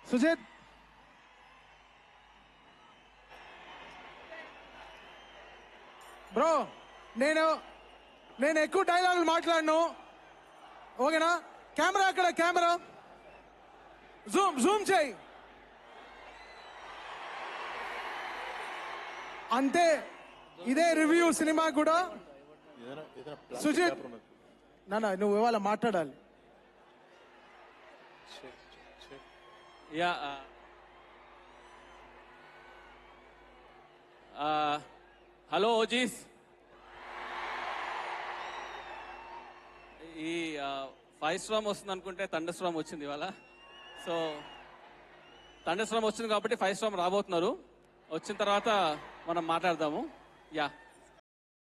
Sujith bro, నేను ఎక్కువ డైలాగులు మాట్లాడను, ఓకేనా? కెమెరా అక్కడ, కెమెరా జూమ్ చేయి అంతే. ఇదే రివ్యూ సినిమా కూడా. సుజిత్ నాన్న, నువ్వు ఇవాళ మాట్లాడాలి. Yeah hello OGs. ఈ ఫైవ్ స్ట్రామ్ వస్తుంది అనుకుంటే థండర్ స్ట్రామ్ వచ్చింది ఇవాళ. సో థండర్ స్ట్రామ్ వచ్చింది కాబట్టి ఫైవ్ స్ట్రామ్ రాబోతున్నారు. వచ్చిన తర్వాత మనం మాట్లాడదాము. యా